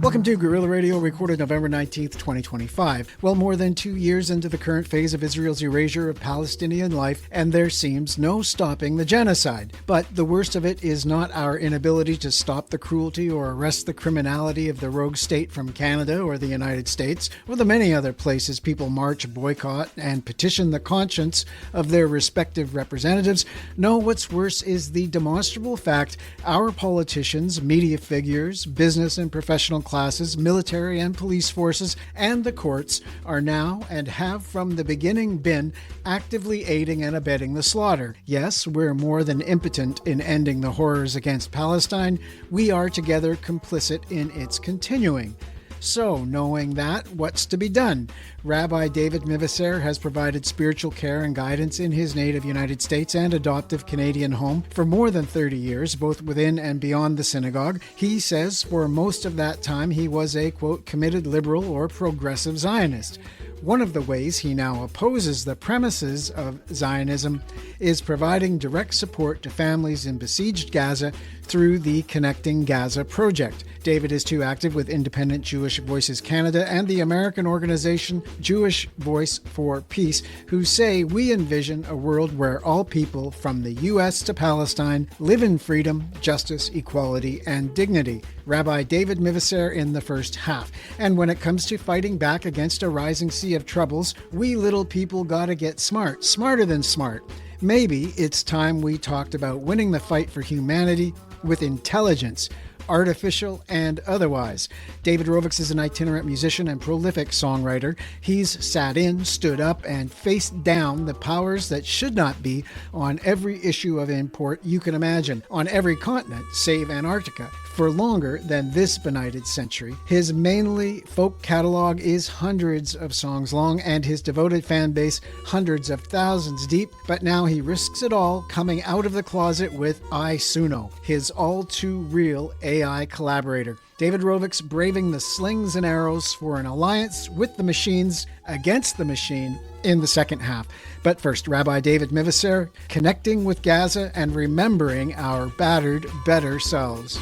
Welcome to Guerrilla Radio, recorded November 19th, 2025. Well, more than 2 years into the current phase of Israel's erasure of Palestinian life, and there seems no stopping the genocide. But the worst of it is not our inability to stop the cruelty or arrest the criminality of the rogue state from Canada or the United States, or the many other places people march, boycott, and petition the conscience of their respective representatives. No, what's worse is the demonstrable fact our politicians, media figures, business and professional classes, military and police forces, and the courts are now and have from the beginning been actively aiding and abetting the slaughter. Yes, we're more than impotent in ending the horrors against Palestine. We are together complicit in its continuing. So, knowing that, what's to be done? Rabbi David Miviser has provided spiritual care and guidance in his native United States and adoptive Canadian home for more than 30 years, both within and beyond the synagogue. He says for most of that time he was a, quote, committed liberal or progressive Zionist. One of the ways he now opposes the premises of Zionism is providing direct support to families in besieged Gaza through the Connecting Gaza project. David is too active with Independent Jewish Voices Canada and the American organization Jewish Voice for Peace, who say we envision a world where all people from the U.S. to Palestine live in freedom, justice, equality, and dignity. Rabbi David Miviser in the first half. And when it comes to fighting back against a rising sea of troubles, we little people gotta get smart, smarter than smart. Maybe it's time we talked about winning the fight for humanity with intelligence, artificial and otherwise. David Rovics is an itinerant musician and prolific songwriter. He's sat in, stood up, and faced down the powers that should not be on every issue of import you can imagine, on every continent, save Antarctica, for longer than this benighted century. His mainly folk catalog is hundreds of songs long, and his devoted fan base hundreds of thousands deep, but now he risks it all coming out of the closet with iSuno, his all-too-real AI collaborator. David Rovics braving the slings and arrows for an alliance with the machines against the machine in the second half. But first, Rabbi David Miviser, connecting with Gaza and remembering our battered, better selves.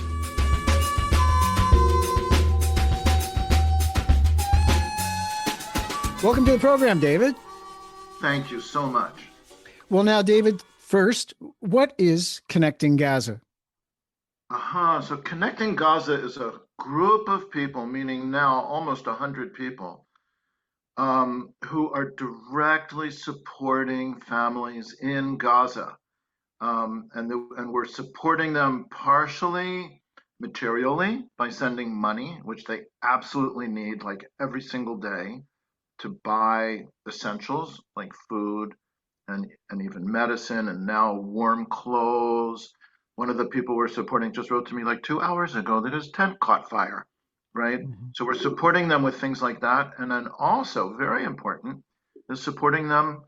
Welcome to the program, David. Thank you so much. Well, now, David, first, what is Connecting Gaza? So Connecting Gaza is a group of people, meaning now almost 100 people, who are directly supporting families in Gaza. And we're supporting them partially materially by sending money, which they absolutely need, like every single day, to buy essentials like food and even medicine, and now warm clothes. One of the people we're supporting just wrote to me like 2 hours ago that his tent caught fire, right? Mm-hmm. So we're supporting them with things like that. And then also, very important, is supporting them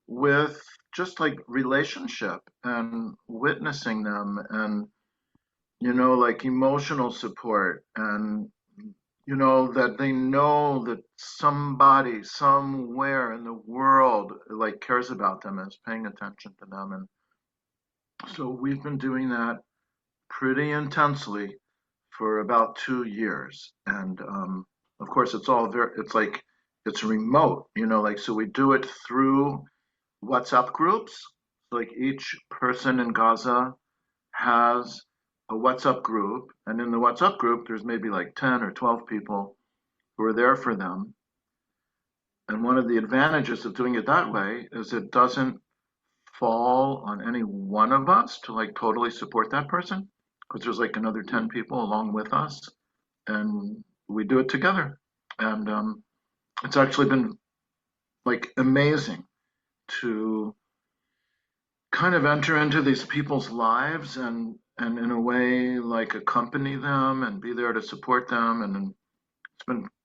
with just like relationship and witnessing them and, like emotional support and, that they know that somebody somewhere in the world like cares about them and is paying attention to them. And so we've been doing that pretty intensely for about 2 years. And of course, it's remote, so we do it through WhatsApp groups. Like each person in Gaza has a WhatsApp group, and in the WhatsApp group, there's maybe like 10 or 12 people who are there for them. And one of the advantages of doing it that way is it doesn't fall on any one of us to like totally support that person, because there's like another 10 people along with us, and we do it together. And it's actually been like amazing to kind of enter into these people's lives and in a way like accompany them and be there to support them, and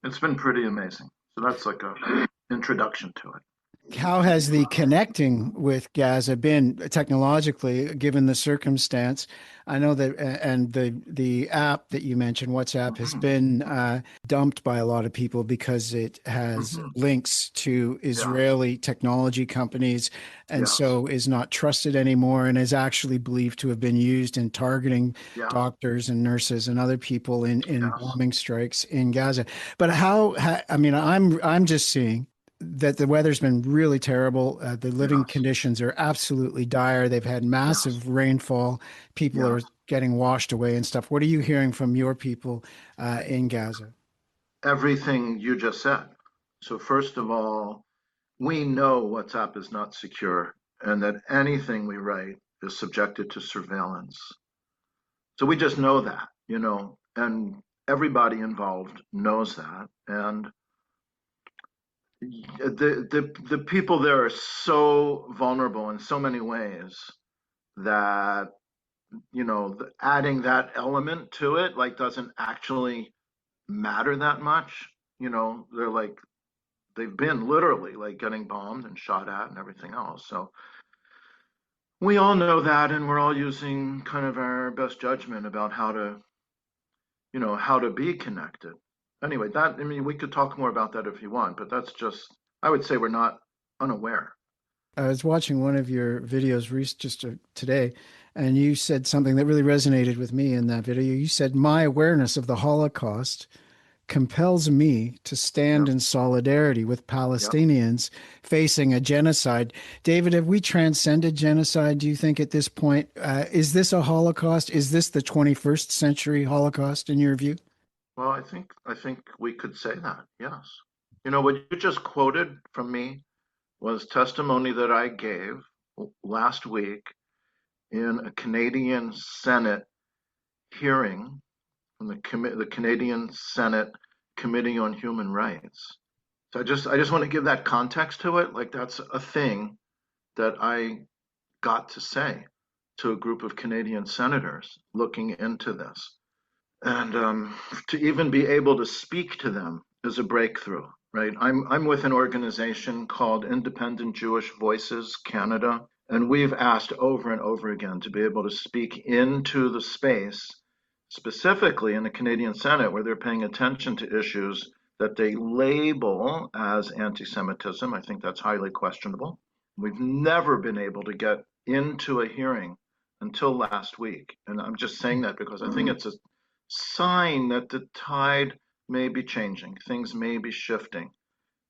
it's been pretty amazing. So that's like a introduction to it. How has the connecting with Gaza been technologically, given the circumstance? I know that, and the app that you mentioned, WhatsApp, has Mhm. been dumped by a lot of people because it has Mhm. links to Yeah. Israeli technology companies, and Yes. so is not trusted anymore, and is actually believed to have been used in targeting Yeah. doctors and nurses and other people in Yes. bombing strikes in Gaza. But I mean, I'm just seeing that the weather's been really terrible. The living Yes. conditions are absolutely dire. They've had Yes. massive rainfall. People are Yes. getting washed away and stuff. What are you hearing from your people in Gaza? Everything you just said. So first of all, we know WhatsApp is not secure and that anything we write is subjected to surveillance. So we just know that, and everybody involved knows that. And the people there are so vulnerable in so many ways that, adding that element to it like doesn't actually matter that much. They're like they've been literally like getting bombed and shot at and everything else. So we all know that, and we're all using kind of our best judgment about how to be connected. Anyway, I mean, we could talk more about that if you want, but that's just, I would say we're not unaware. I was watching one of your videos just today, and you said something that really resonated with me in that video. You said, "My awareness of the Holocaust compels me to stand Yep, in solidarity with yep. Palestinians facing a genocide." David, have we transcended genocide, do you think, at this point? Is this a Holocaust? Is this the 21st century Holocaust in your view? Well, I think we could say that, yes. What you just quoted from me was testimony that I gave last week in a Canadian Senate hearing from the Canadian Senate Committee on Human Rights. So I just want to give that context to it. Like that's a thing that I got to say to a group of Canadian senators looking into this. And to even be able to speak to them is a breakthrough, right? I'm with an organization called Independent Jewish Voices Canada, and we've asked over and over again to be able to speak into the space, specifically in the Canadian Senate, where they're paying attention to issues that they label as anti-Semitism. I think that's highly questionable. We've never been able to get into a hearing until last week. And I'm just saying that because I think it's a sign that the tide may be changing. Things may be shifting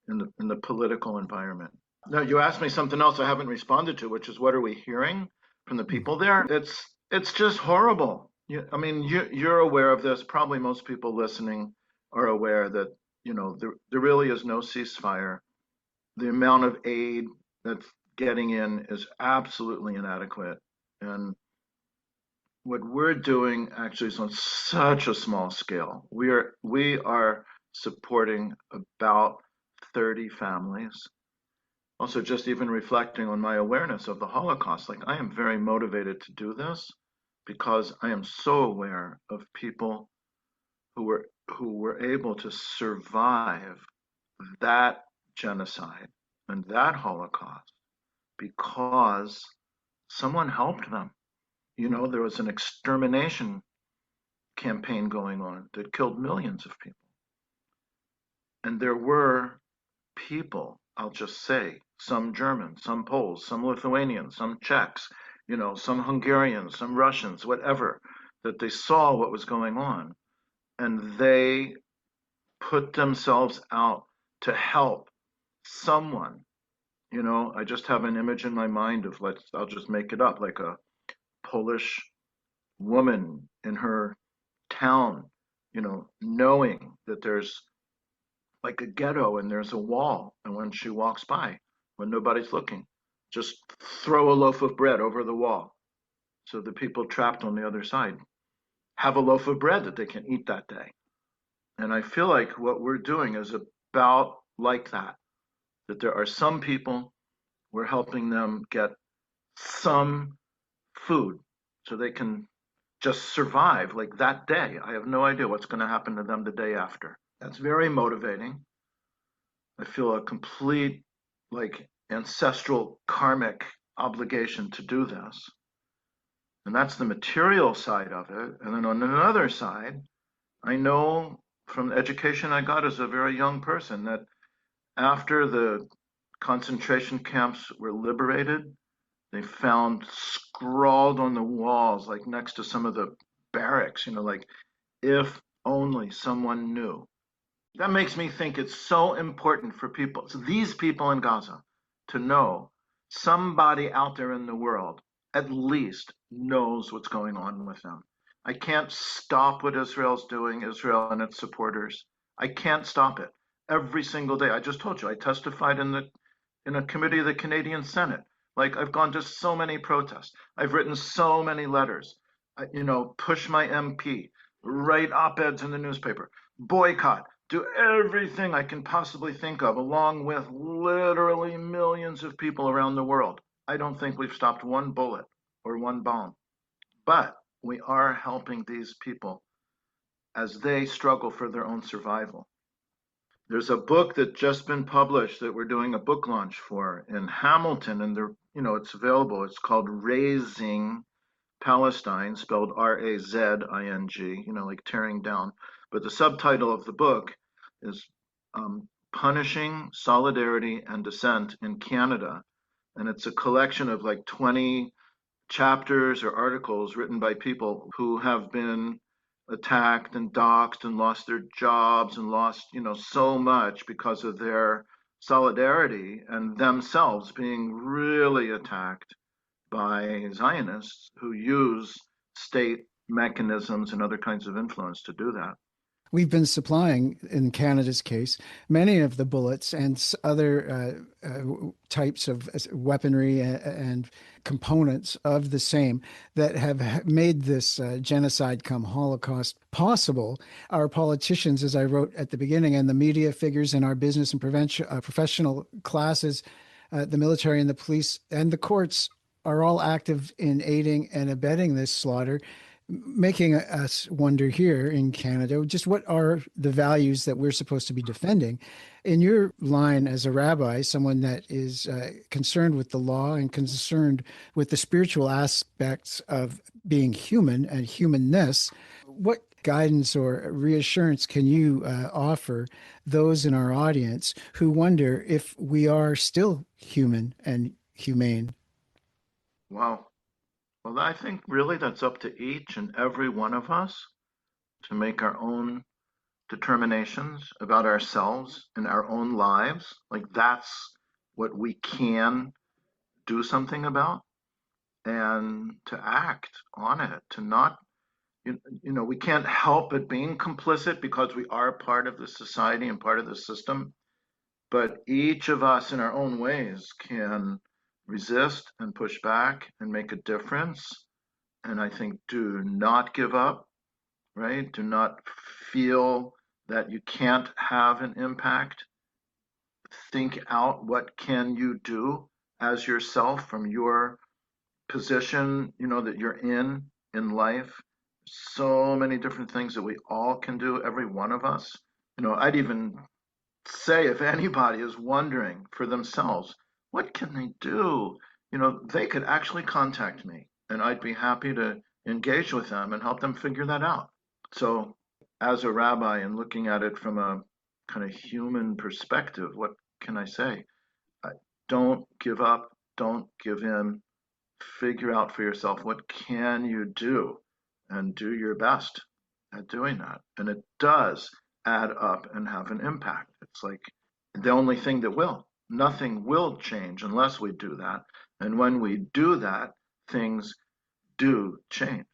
in the political environment. Now, you asked me something else I haven't responded to, which is what are we hearing from the people there? It's just horrible. I mean, you're aware of this. Probably most people listening are aware that there really is no ceasefire. The amount of aid that's getting in is absolutely inadequate, and what we're doing actually is on such a small scale. We are supporting about 30 families. Also, just even reflecting on my awareness of the Holocaust, like I am very motivated to do this because I am so aware of people who were able to survive that genocide and that Holocaust because someone helped them. There was an extermination campaign going on that killed millions of people. And there were people, I'll just say, some Germans, some Poles, some Lithuanians, some Czechs, some Hungarians, some Russians, whatever, that they saw what was going on and they put themselves out to help someone. I just have an image in my mind of I'll just make it up, like a Polish woman in her town, knowing that there's like a ghetto and there's a wall. And when she walks by, when nobody's looking, just throw a loaf of bread over the wall. So the people trapped on the other side have a loaf of bread that they can eat that day. And I feel like what we're doing is about like that there are some people, we're helping them get some food so they can just survive like that day. I have no idea what's going to happen to them the day after. That's very motivating. I feel a complete like ancestral karmic obligation to do this. And that's the material side of it. And then on another side, I know from the education I got as a very young person that after the concentration camps were liberated, they found scrawled on the walls, like next to some of the barracks, like if only someone knew. That makes me think it's so important for people, so these people in Gaza, to know somebody out there in the world at least knows what's going on with them. I can't stop what Israel's doing, Israel and its supporters. I can't stop it. Every single day. I just told you, I testified in a committee of the Canadian Senate. Like I've gone to so many protests. I've written so many letters. Push my MP, write op-eds in the newspaper, boycott, do everything I can possibly think of, along with literally millions of people around the world. I don't think we've stopped one bullet or one bomb, but we are helping these people as they struggle for their own survival. There's a book that's just been published that we're doing a book launch for in Hamilton, and it's available. It's called Raising Palestine, spelled Razing, like tearing down. But the subtitle of the book is Punishing Solidarity and Dissent in Canada. And it's a collection of like 20 chapters or articles written by people who have been attacked and doxxed and lost their jobs and lost, so much because of their solidarity and themselves being really attacked by Zionists who use state mechanisms and other kinds of influence to do that. We've been supplying, in Canada's case, many of the bullets and other types of weaponry and components of the same that have made this genocide come Holocaust possible. Our politicians, as I wrote at the beginning, and the media figures in our business and professional classes, the military and the police and the courts are all active in aiding and abetting this slaughter, making us wonder here in Canada, just what are the values that we're supposed to be defending? In your line as a rabbi, someone that is concerned with the law and concerned with the spiritual aspects of being human and humanness, what guidance or reassurance can you offer those in our audience who wonder if we are still human and humane? Wow. Well, I think really that's up to each and every one of us to make our own determinations about ourselves and our own lives. Like that's what we can do something about and to act on it, to not, we can't help but being complicit because we are part of the society and part of the system. But each of us in our own ways can resist and push back and make a difference. And I think do not give up, right? Do not feel that you can't have an impact. Think out what can you do as yourself from your position, that you're in life. So many different things that we all can do, every one of us. I'd even say if anybody is wondering for themselves, what can they do? They could actually contact me and I'd be happy to engage with them and help them figure that out. So, as a rabbi and looking at it from a kind of human perspective, what can I say? Don't give up, don't give in. Figure out for yourself what can you do and do your best at doing that. And it does add up and have an impact. It's like the only thing that will. Nothing will change unless we do that. And when we do that, things do change.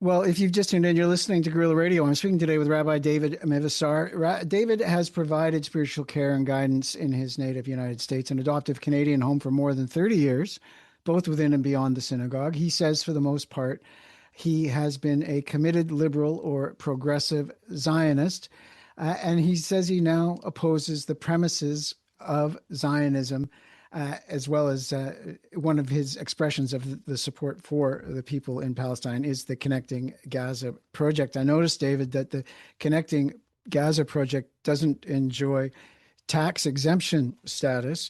Well, if you've just tuned in, you're listening to Guerrilla Radio. I'm speaking today with Rabbi David Mivisar. David has provided spiritual care and guidance in his native United States, an adoptive Canadian home for more than 30 years, both within and beyond the synagogue. He says, for the most part, he has been a committed liberal or progressive Zionist, and he says he now opposes the premises of Zionism, as well as one of his expressions of the support for the people in Palestine is the Connecting Gaza project. I noticed, David, that the Connecting Gaza project doesn't enjoy tax exemption status.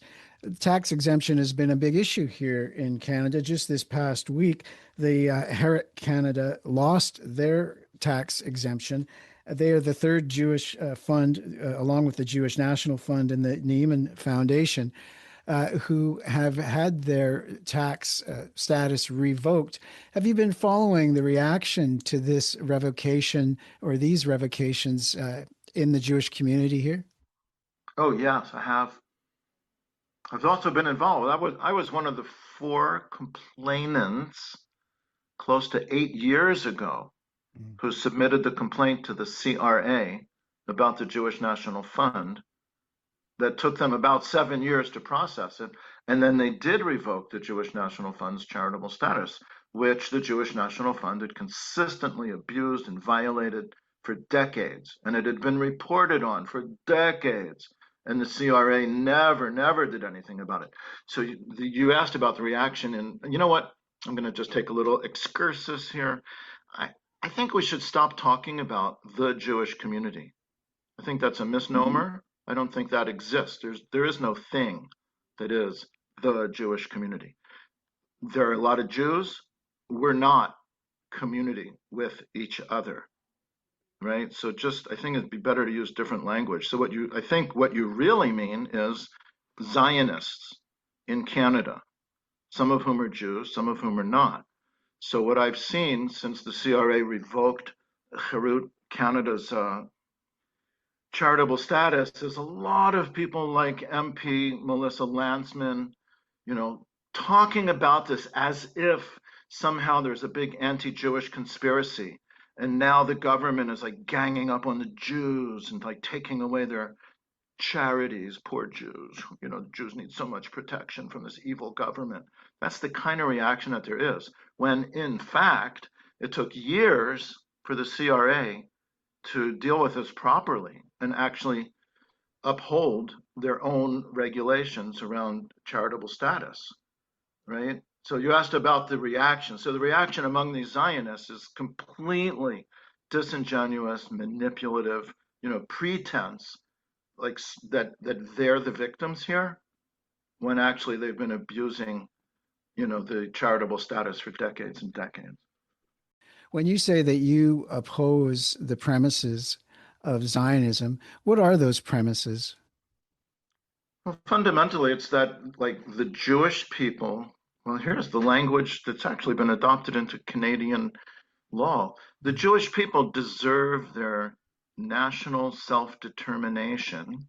Tax exemption has been a big issue here in Canada. Just this past week, the Herrick Canada lost their tax exemption. They are the third Jewish fund, along with the Jewish National Fund and the Neiman Foundation, who have had their tax status revoked. Have you been following the reaction to this revocation or these revocations in the Jewish community here? Oh, yes, I have. I've also been involved. I was one of the four complainants close to 8 years ago who submitted the complaint to the CRA about the Jewish National Fund that took them about 7 years to process it. And then they did revoke the Jewish National Fund's charitable status, which the Jewish National Fund had consistently abused and violated for decades. And it had been reported on for decades. And the CRA never did anything about it. So you asked about the reaction. And you know what? I'm going to just take a little excursus here. I, I think we should stop talking about the Jewish community. I think that's a misnomer. I don't think that exists. There is no thing that is the Jewish community. There are a lot of Jews. We're not community with each other, right? So just I think it'd be better to use different language. So I think what you really mean is Zionists in Canada, some of whom are Jews, some of whom are not. So what I've seen since the CRA revoked Herut Canada's charitable status is a lot of people like MP Melissa Landsman, talking about this as if somehow there's a big anti-Jewish conspiracy. And now the government is like ganging up on the Jews and like taking away their charities. Poor Jews. The Jews need so much protection from this evil government. That's the kind of reaction that there is. When in fact, it took years for the CRA to deal with this properly and actually uphold their own regulations around charitable status, right? So you asked about the reaction. So the reaction among these Zionists is completely disingenuous, manipulative, pretense, like that they're the victims here, when actually they've been abusing, the charitable status for decades and decades. When you say that you oppose the premises of Zionism, what are those premises? Well, fundamentally, it's that, like, the Jewish people, well, here's the language that's actually been adopted into Canadian law. The Jewish people deserve their national self-determination,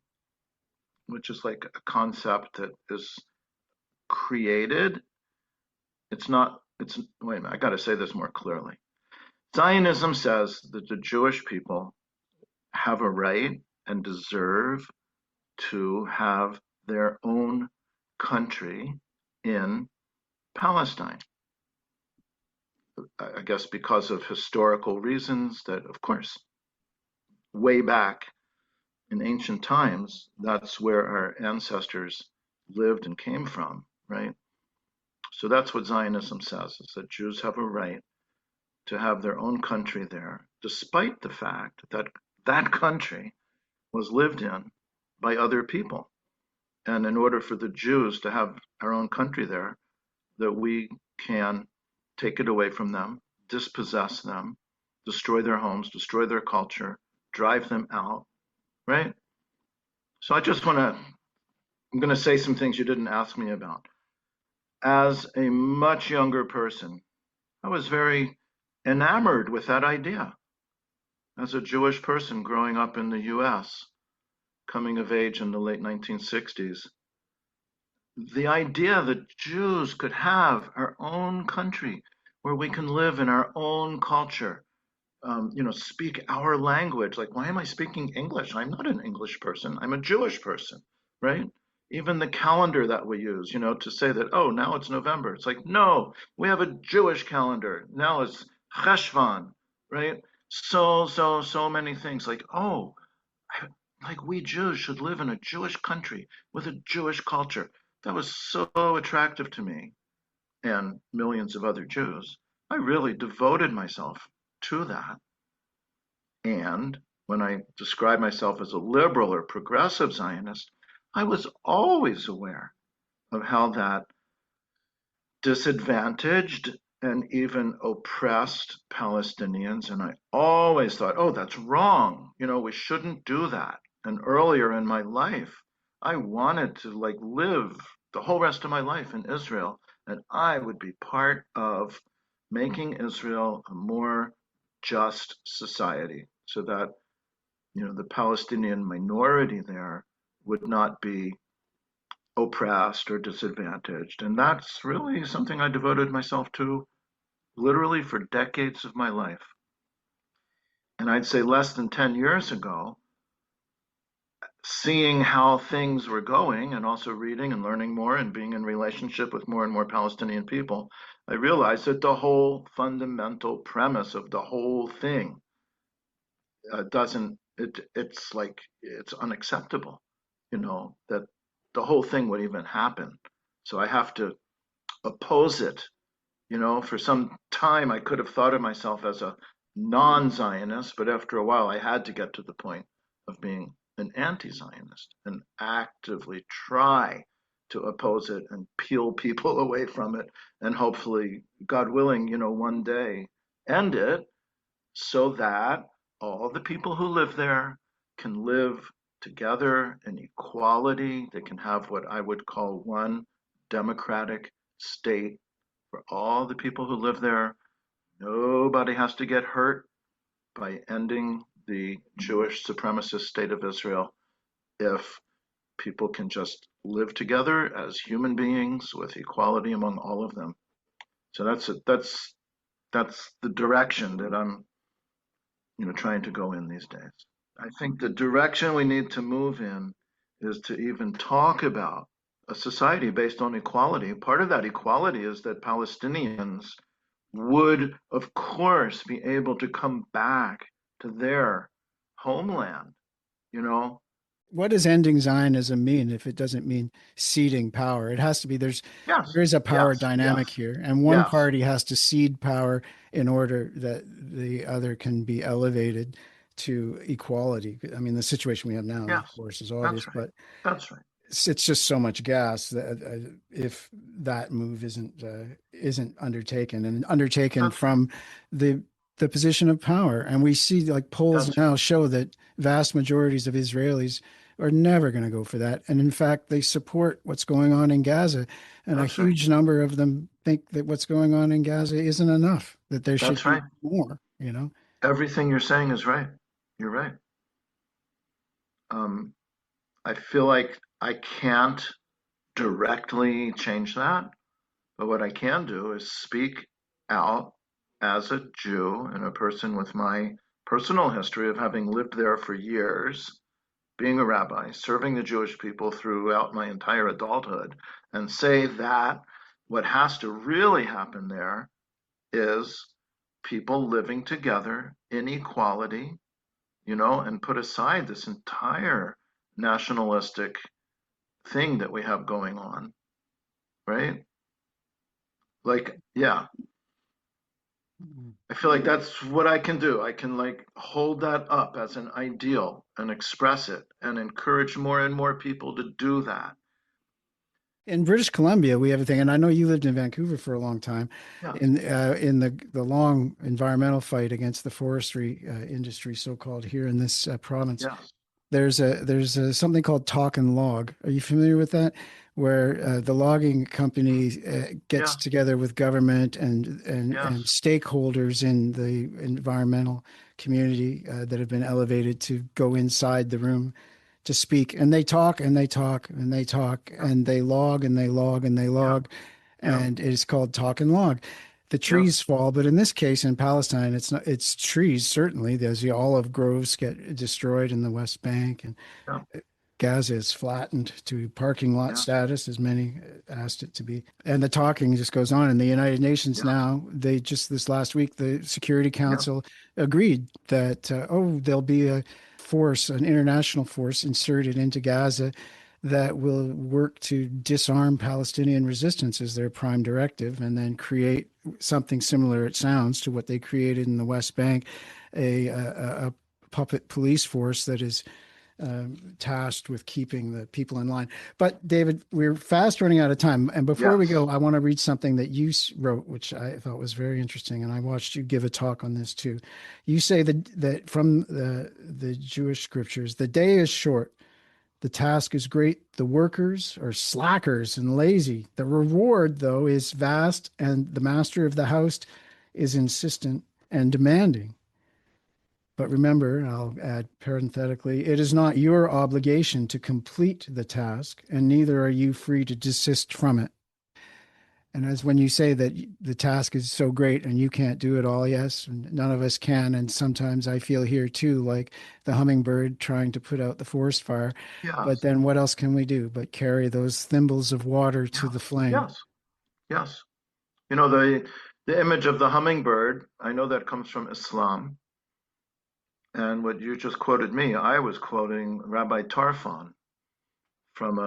which is like a concept that is created. Wait a minute, I got to say this more clearly. Zionism says that the Jewish people have a right and deserve to have their own country in Palestine. I guess because of historical reasons that, of course, way back in ancient times, that's where our ancestors lived and came from, right? So that's what Zionism says, is that Jews have a right to have their own country there, despite the fact that that country was lived in by other people. And in order for the Jews to have our own country there, that we can take it away from them, dispossess them, destroy their homes, destroy their culture, drive them out, right? So I'm going to say some things you didn't ask me about. As a much younger person, I was very enamored with that idea. As a Jewish person growing up in the US, coming of age in the late 1960s, the idea that Jews could have our own country where we can live in our own culture, speak our language. Like, why am I speaking English? I'm not an English person. I'm a Jewish person, right? Even the calendar that we use, to say that, oh, now it's November. It's like, no, we have a Jewish calendar. Now it's Cheshvan, right? So many things. Like, oh, like we Jews should live in a Jewish country with a Jewish culture. That was so attractive to me and millions of other Jews. I really devoted myself to that. And when I describe myself as a liberal or progressive Zionist, I was always aware of how that disadvantaged and even oppressed Palestinians. And I always thought, oh, that's wrong. We shouldn't do that. And earlier in my life, I wanted to like live the whole rest of my life in Israel. And I would be part of making Israel a more just society so that, the Palestinian minority there would not be oppressed or disadvantaged. And that's really something I devoted myself to literally for decades of my life. And I'd say less than 10 years ago, seeing how things were going and also reading and learning more and being in relationship with more and more Palestinian people, I realized that the whole fundamental premise of the whole thing doesn't, it's like, it's unacceptable, that the whole thing would even happen. So I have to oppose it. For some time, I could have thought of myself as a non-Zionist, but after a while, I had to get to the point of being an anti-Zionist and actively try to oppose it and peel people away from it, and hopefully, God willing, one day end it so that all the people who live there can live together in equality. They can have what I would call one democratic state for all the people who live there. Nobody has to get hurt by ending the Jewish supremacist state of Israel if people can just live together as human beings with equality among all of them. So that's the direction that I'm trying to go in these days. I think the direction we need to move in is to even talk about a society based on equality. Part of that equality is that Palestinians would, of course, be able to come back to their homeland, you know? What does ending Zionism mean if it doesn't mean ceding power? It has to be Yes, there is a power yes, dynamic yes, here, and one yes, party has to cede power in order that the other can be elevated to equality. I mean, the situation we have now, of yes. course, is That's obvious, right. but That's right. it's just so much gas that if that move isn't undertaken and undertaken That's right. from the the position of power, and we see like polls That's now show that vast majorities of Israelis are never going to go for that, and in fact they support what's going on in Gaza, and a that's right. huge number of them think that what's going on in Gaza isn't enough, that there should That's be right. more. Everything you're saying is right. You're right. Um, I feel like I can't directly change that, but what I can do is speak out as a Jew and a person with my personal history of having lived there for years, being a rabbi, serving the Jewish people throughout my entire adulthood, and say that what has to really happen there is people living together in equality, and put aside this entire nationalistic thing that we have going on, right? Like, yeah, I feel like that's what I can do. I can like hold that up as an ideal and express it and encourage more and more people to do that. In British Columbia, we have a thing, and I know you lived in Vancouver for a long time. Yes, In the long environmental fight against the forestry industry, so called here in this province, yes, there's something called talk and log. Are you familiar with that? Where the logging company gets yeah, together with government and yes, stakeholders in the environmental community that have been elevated to go inside the room to speak, and they talk and they talk and they talk yeah, and they log and they log and they yeah, log, yeah, and it's called talk and log. The yeah, trees fall, but in this case in Palestine, it's trees. Certainly, there's the olive groves get destroyed in the West Bank, and yeah, Gaza is flattened to parking lot yeah, status, as many asked it to be. And the talking just goes on. In the United Nations yes, now, they just this last week, the Security yeah, Council agreed that, there'll be a force, an international force inserted into Gaza that will work to disarm Palestinian resistance as their prime directive, and then create something similar, it sounds, to what they created in the West Bank, a puppet police force that is tasked with keeping the people in line. But David, we're fast running out of time. And before we Yes. go, I want to read something that you wrote, which I thought was very interesting. And I watched you give a talk on this too. You say that from the Jewish scriptures, the day is short. The task is great. The workers are slackers and lazy. The reward, though, is vast, and the master of the house is insistent and demanding. But remember, I'll add parenthetically, it is not your obligation to complete the task, and neither are you free to desist from it. And as when you say that the task is so great and you can't do it all, yes, none of us can. And sometimes I feel here too, like the hummingbird trying to put out the forest fire. But Yes. then what else can we do but carry those thimbles of water to the flame? Yes. Yes. You know, the image of the hummingbird, I know that comes from Islam. And what you just quoted me, I was quoting Rabbi Tarfon from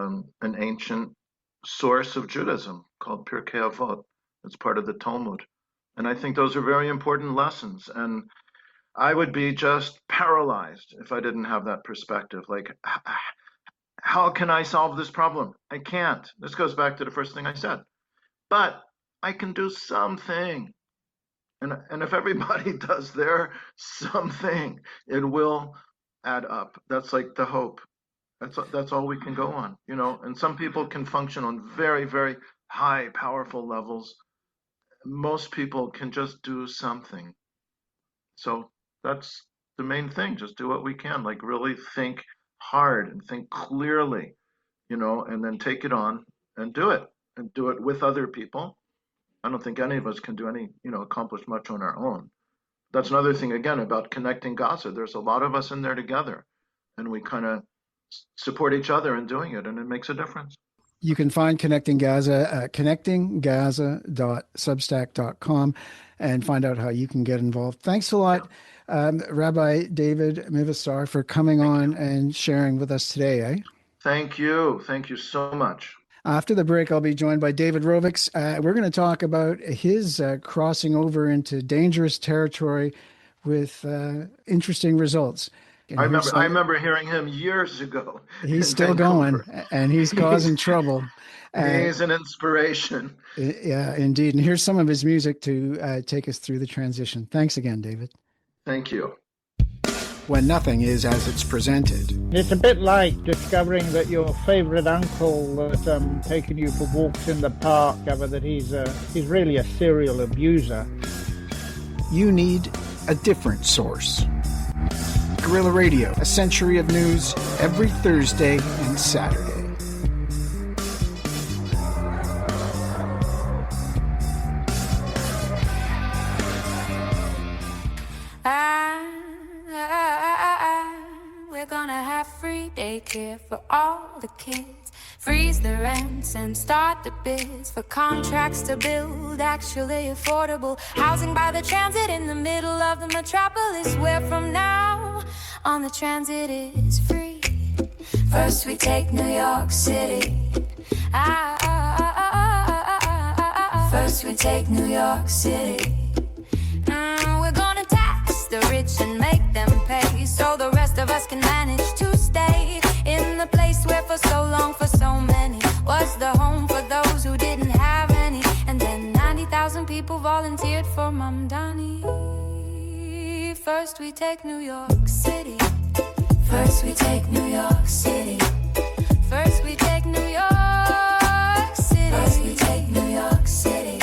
an ancient source of Judaism called Pirkei Avot. It's part of the Talmud. And I think those are very important lessons. And I would be just paralyzed if I didn't have that perspective. Like, how can I solve this problem? I can't. This goes back to the first thing I said. But I can do something. And if everybody does their something, it will add up. That's like the hope. That's all we can go on, you know. And some people can function on very, very high, powerful levels. Most people can just do something. So that's the main thing. Just do what we can. Like really think hard and think clearly, you know, and then take it on and do it with other people. I don't think any of us can do any, you know, accomplish much on our own. That's another thing again about connecting Gaza. There's a lot of us in there together, and we kind of support each other in doing it, and it makes a difference. You can find Connecting Gaza at connectinggaza.substack.com and find out how you can get involved. Thanks a lot, Rabbi David Mivisar, for coming on and sharing with us today. Thank you. Thank you so much. After the break, I'll be joined by David Rovics. We're going to talk about his crossing over into dangerous territory with interesting results. I remember hearing him years ago. He's still going, and he's causing trouble. He's an inspiration. Yeah, indeed. And here's some of his music to take us through the transition. Thanks again, David. Thank you. When nothing is as it's presented. It's a bit like discovering that your favorite uncle that's taking you for walks in the park, that he's really a serial abuser. You need a different source. Guerrilla Radio, a century of news every Thursday and Saturday. We're gonna have free daycare for all the kids. Freeze the rents and start the bids for contracts to build actually affordable housing by the transit in the middle of the metropolis, where from now on the transit is free. First we take New York City. First we take New York City. We're gonna tax the rich and make them pay, so the rest of us can manage to stay in the place where for so long, for so many, was the home for those who didn't have any. And then 90,000 people volunteered for Mamdani. First we take New York City. First we take New York City. First we take New York City. First we take New York City.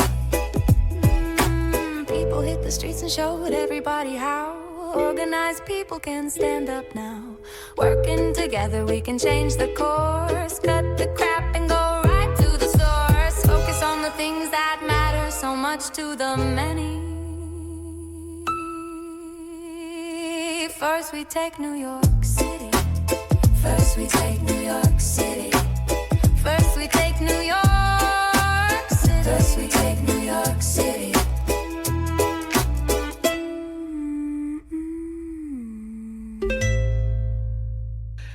People hit the streets and showed everybody how organized people can stand up now. Working together we can change the course. Cut the crap and go right to the source. Focus on the things that matter so much to the many. First we take New York City. First we take New York City. First we take New York City. First we take New York City.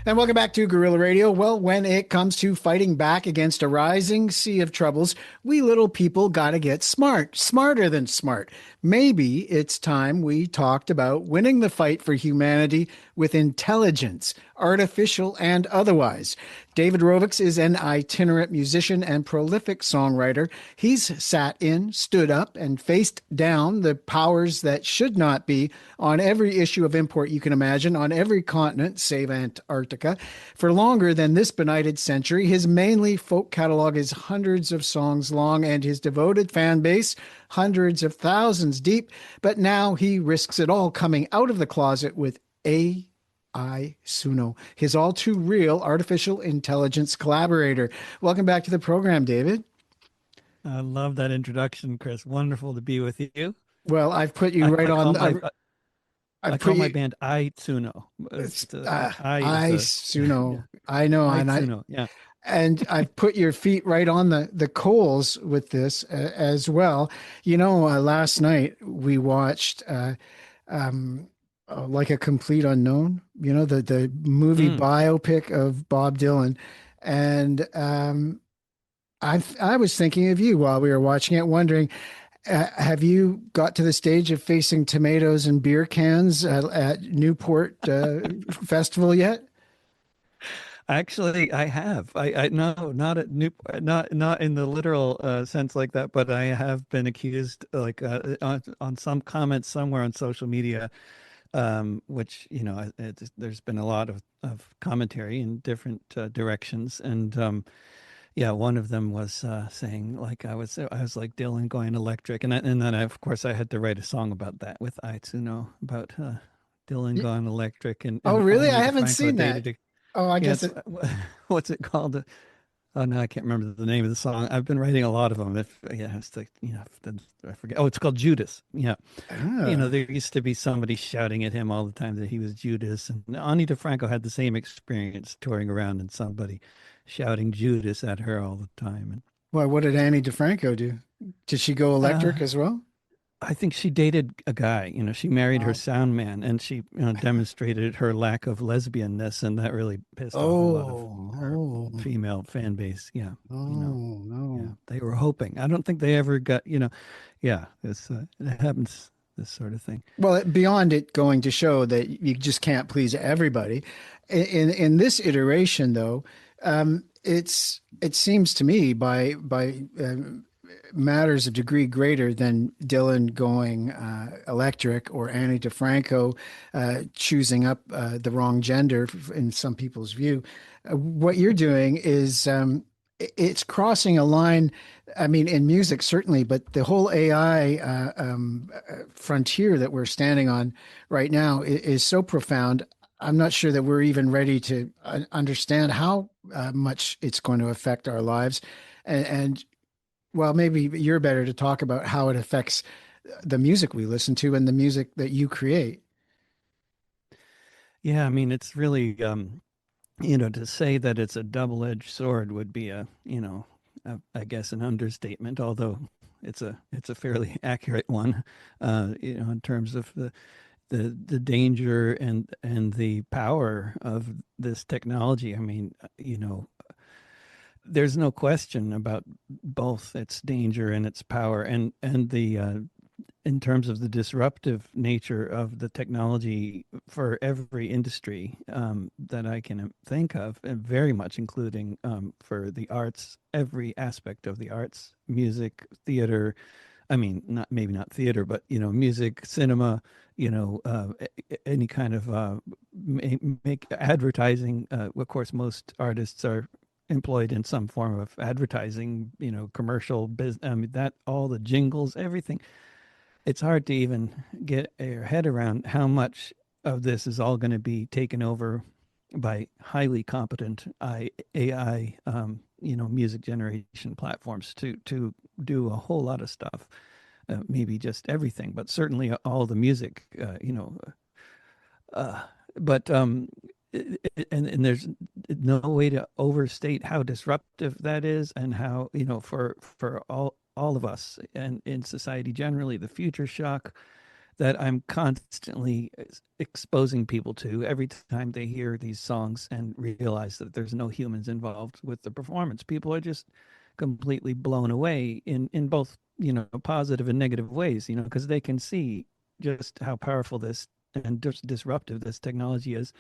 And welcome back to Guerrilla Radio. Well, when it comes to fighting back against a rising sea of troubles, we little people got to get smart, smarter than smart. Maybe it's time we talked about winning the fight for humanity with intelligence, artificial and otherwise. David Rovics is an itinerant musician and prolific songwriter. He's sat in, stood up, and faced down the powers that should not be on every issue of import you can imagine, on every continent, save Antarctica. For longer than this benighted century, his mainly folk catalog is hundreds of songs long, and his devoted fan base, hundreds of thousands deep. But now he risks it all, coming out of the closet with AI Suno, his all too real artificial intelligence collaborator. Welcome back to the program, David. I love that introduction, Chris. Wonderful to be with you. Well, I've put you right on. I call my band I Suno. I Suno. Yeah. I know. I and Suno. Yeah. And I've put your feet right on the coals with this as well. Last night we watched like a complete unknown, the movie biopic of Bob Dylan. And I was thinking of you while we were watching it, wondering, have you got to the stage of facing tomatoes and beer cans at Newport Festival yet? Actually, I have. I no, not at Newport, not in the literal sense like that, but I have been accused, like on some comments somewhere on social media, which there's been a lot of commentary in different directions, and yeah, one of them was saying like I was like Dylan going electric, and then of course I had to write a song about that with Aitsuno about Dylan going electric. And oh, really? I haven't Franco seen that. Oh, I guess what's it called? Oh no, I can't remember the name of the song. I've been writing a lot of them. It's like I forget. Oh, it's called Judas. Yeah, there used to be somebody shouting at him all the time that he was Judas, and Ani DeFranco had the same experience touring around and somebody shouting Judas at her all the time. And why? What did Annie DeFranco do? Did she go electric as well? I think she dated a guy. She married her sound man, and she demonstrated her lack of lesbianness, and that really pissed off a lot of her female fan base. Yeah. No. Yeah, they were hoping. I don't think they ever got. Yeah, it happens. This sort of thing. Well, beyond it going to show that you just can't please everybody, in this iteration, though, it seems to me by matters of degree greater than Dylan going electric or Annie DeFranco choosing up the wrong gender in some people's view. What you're doing is it's crossing a line. I mean, in music, certainly, but the whole AI frontier that we're standing on right now is so profound. I'm not sure that we're even ready to understand how much it's going to affect our lives. And well, maybe you're better to talk about how it affects the music we listen to and the music that you create. Yeah, I mean, it's really, to say that it's a double-edged sword would be I guess an understatement, although it's a fairly accurate one, in terms of the danger and the power of this technology. I mean, there's no question about both its danger and its power, and the in terms of the disruptive nature of the technology for every industry that I can think of, and very much including for the arts, every aspect of the arts, music, theater. I mean, maybe not theater, but music, cinema, any kind of make advertising. Of course, most artists are employed in some form of advertising, commercial business. I mean, that all the jingles, everything. It's hard to even get your head around how much of this is all going to be taken over by highly competent AI, music generation platforms to do a whole lot of stuff. Maybe just everything, but certainly all the music, but and there's no way to overstate how disruptive that is, and how for all of us and in society generally, the future shock that I'm constantly exposing people to every time they hear these songs and realize that there's no humans involved with the performance. People are just completely blown away in both, positive and negative ways, because they can see just how powerful this and disruptive this technology is.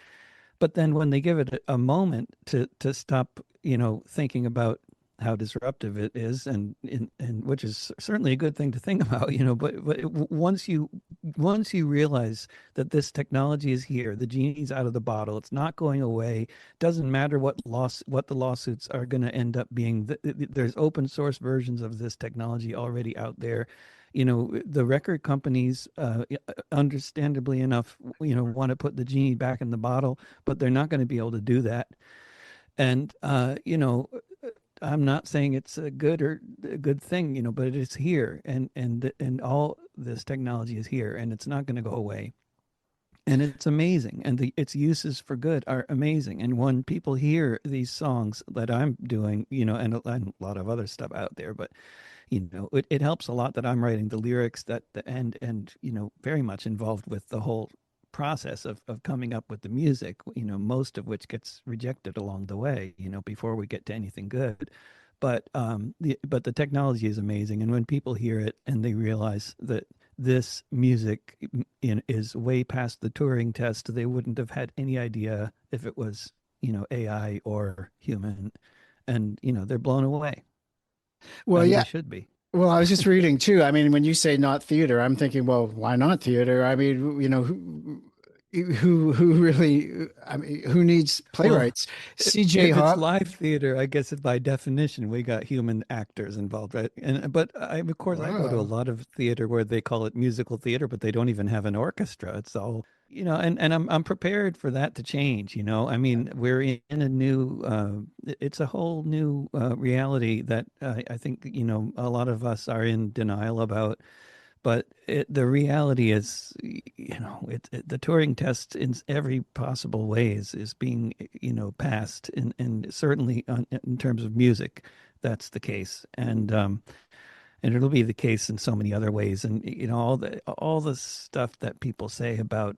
But then when they give it a moment to stop, thinking about how disruptive it is, and which is certainly a good thing to think about, but once you realize that this technology is here, the genie's out of the bottle, it's not going away. Doesn't matter what the lawsuits are going to end up being. There's open source versions of this technology already out there. The record companies, understandably enough, want to put the genie back in the bottle, but they're not going to be able to do that. And I'm not saying it's a good thing, but it is here, and all this technology is here, and it's not going to go away. And it's amazing, and its uses for good are amazing. And when people hear these songs that I'm doing, and a lot of other stuff out there, but it helps a lot that I'm writing the lyrics and very much involved with the whole process of coming up with the music, most of which gets rejected along the way, before we get to anything good. But the technology is amazing, and when people hear it and they realize that this music is way past the Turing test, they wouldn't have had any idea if it was AI or human, and they're blown away. Well, And yeah. they should be. Well, I was just reading too. I mean, when you say not theater, I'm thinking, well, why not theater? I mean, who really? I mean, who needs playwrights? C.J. If it's Hop. live theater, I guess by definition we got human actors involved, right? But of course I go to a Wow. lot of theater where they call it musical theater, but they don't even have an orchestra. It's all and I'm prepared for that to change. I mean, we're in a new it's a whole new reality that I think a lot of us are in denial about. But the reality is, the Turing test in every possible way is being, passed, and certainly in terms of music, that's the case, and it'll be the case in so many other ways, and all the stuff that people say about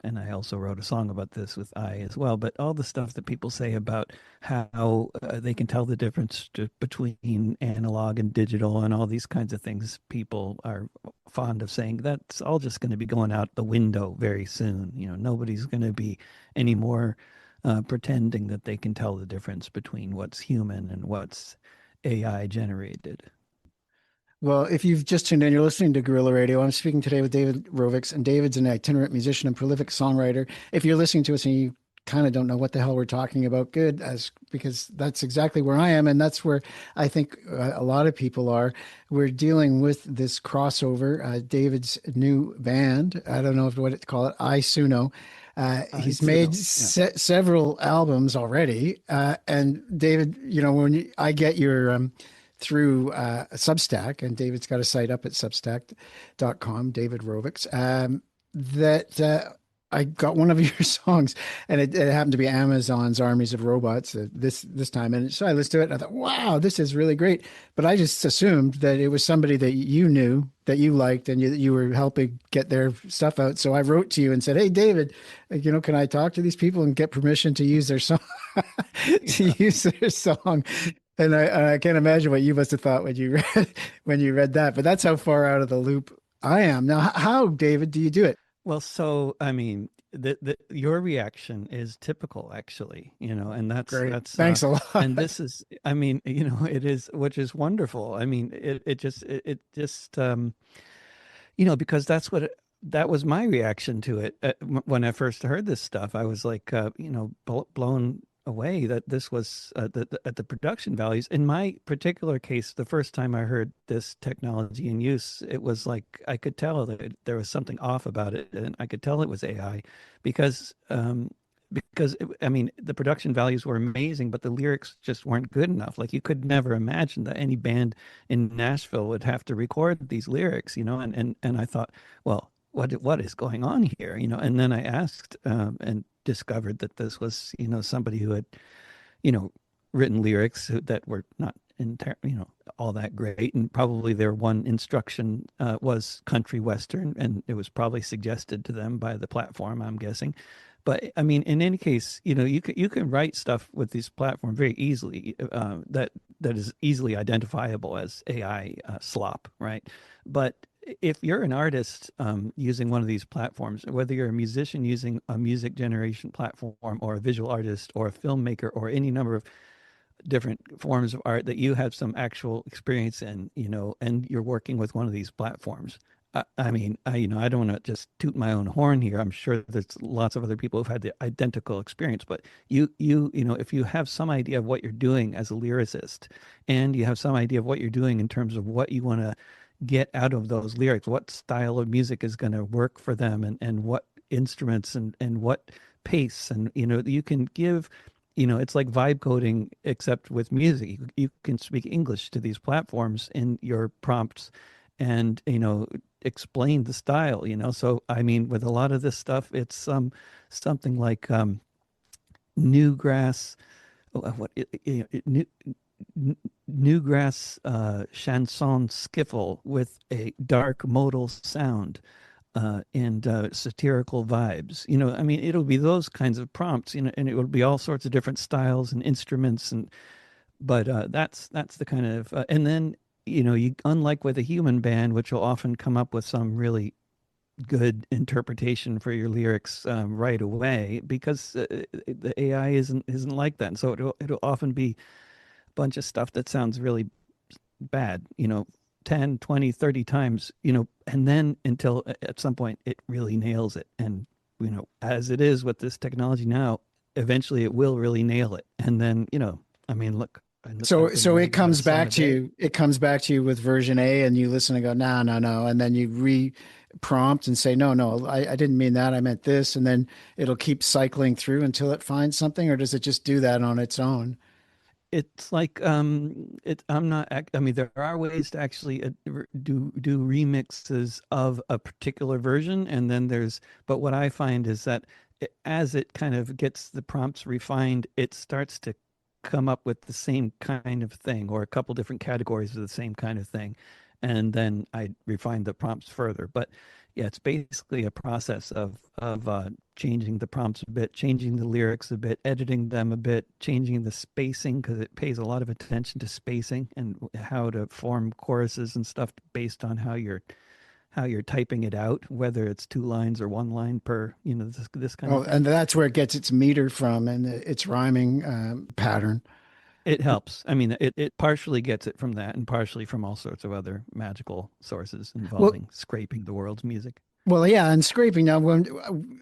and I also wrote a song about this with I as well, but all the stuff that people say about how they can tell the difference between analog and digital and all these kinds of things, people are fond of saying that's all just going to be going out the window very soon. Nobody's going to be anymore pretending that they can tell the difference between what's human and what's AI generated. Well, if you've just tuned in, you're listening to Guerrilla Radio. I'm speaking today with David Rovics, and David's an itinerant musician and prolific songwriter. If you're listening to us and you kind of don't know what the hell we're talking about, good, because that's exactly where I am, and that's where I think a lot of people are. We're dealing with this crossover. David's new band, I don't know what to call it, I Suno. He's made several albums already. And David, when I get your through Substack, and David's got a site up at substack.com, David Rovics, that I got one of your songs, and it happened to be Amazon's Armies of Robots this time. And so I listened to it, and I thought, wow, this is really great. But I just assumed that it was somebody that you knew, that you liked, and you were helping get their stuff out. So I wrote to you and said, hey, David, can I talk to these people and get permission to use their song? Use their song. And I can't imagine what you must have thought when you read that. But that's how far out of the loop I am. Now, how, David, do you do it? Well, so I mean, your reaction is typical, actually, and Great. that's Thanks a lot. and this is, I mean, it is, which is wonderful. I mean, it just because that was my reaction to it when I first heard this stuff. I was like, blown away that this was at the production values. In my particular case, the first time I heard this technology in use, it was like I could tell that there was something off about it, and I could tell it was AI because I mean, the production values were amazing, but the lyrics just weren't good enough. Like, you could never imagine that any band in Nashville would have to record these lyrics, and I thought, well, what is going on here, and then I asked and discovered that this was somebody who had written lyrics that were not all that great. And probably their one instruction was country western, and it was probably suggested to them by the platform, I'm guessing. But I mean, in any case, you can write stuff with these platforms very easily, that is easily identifiable as AI slop, right? But if you're an artist using one of these platforms, whether you're a musician using a music generation platform, or a visual artist, or a filmmaker, or any number of different forms of art that you have some actual experience in, and you're working with one of these platforms. I mean, I don't want to just toot my own horn here. I'm sure there's lots of other people who've had the identical experience, but if you have some idea of what you're doing as a lyricist, and you have some idea of what you're doing in terms of what you want to get out of those lyrics, what style of music is going to work for them, and what instruments, and what pace, and you can give, it's like vibe coding except with music. You can speak English to these platforms in your prompts, and explain the style. So I mean, with a lot of this stuff, it's something like newgrass, what newgrass chanson skiffle with a dark modal sound, and satirical vibes. I mean, it'll be those kinds of prompts, and it will be all sorts of different styles and instruments, but that's the kind of, and then you, unlike with a human band, which will often come up with some really good interpretation for your lyrics right away, because the AI isn't like that, and so it'll often be a bunch of stuff that sounds really bad, 10, 20, 30 times, and then until at some point it really nails it. And, as it is with this technology now, eventually it will really nail it. And then, I mean, look. So it comes back to you. It comes back to you with version A, and you listen and go, no, no, no, and then you prompt and say, no, no, I didn't mean that. I meant this, and then it'll keep cycling through until it finds something, or does it just do that on its own? It's like I'm not. I mean, there are ways to actually do remixes of a particular version, and then But what I find is that as it kind of gets the prompts refined, it starts to come up with the same kind of thing, or a couple different categories of the same kind of thing, and then I refine the prompts further. But yeah, it's basically a process of changing the prompts a bit, changing the lyrics a bit, editing them a bit, changing the spacing, because it pays a lot of attention to spacing and how to form choruses and stuff based on how you're typing it out, whether it's 2 lines or 1 line per, this kind of thing. And that's where it gets its meter from, and its rhyming pattern. It helps. I mean, it partially gets it from that, and partially from all sorts of other magical sources involving scraping the world's music. Well, yeah, and scraping. Now, when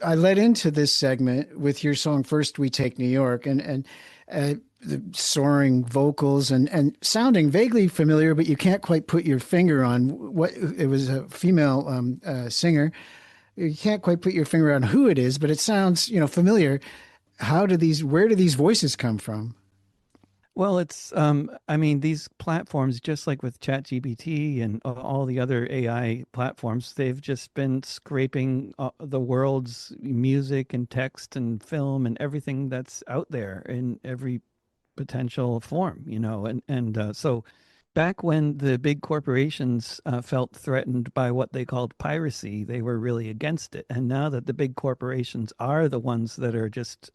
I led into this segment with your song "First We Take New York," and the soaring vocals and sounding vaguely familiar, but you can't quite put your finger on what it was. A female singer. You can't quite put your finger on who it is, but it sounds, familiar. Where do these voices come from? Well, it's, I mean, these platforms, just like with ChatGPT and all the other AI platforms, they've just been scraping the world's music and text and film and everything that's out there in every potential form, and so back when the big corporations felt threatened by what they called piracy, they were really against it. And now that the big corporations are the ones that are just,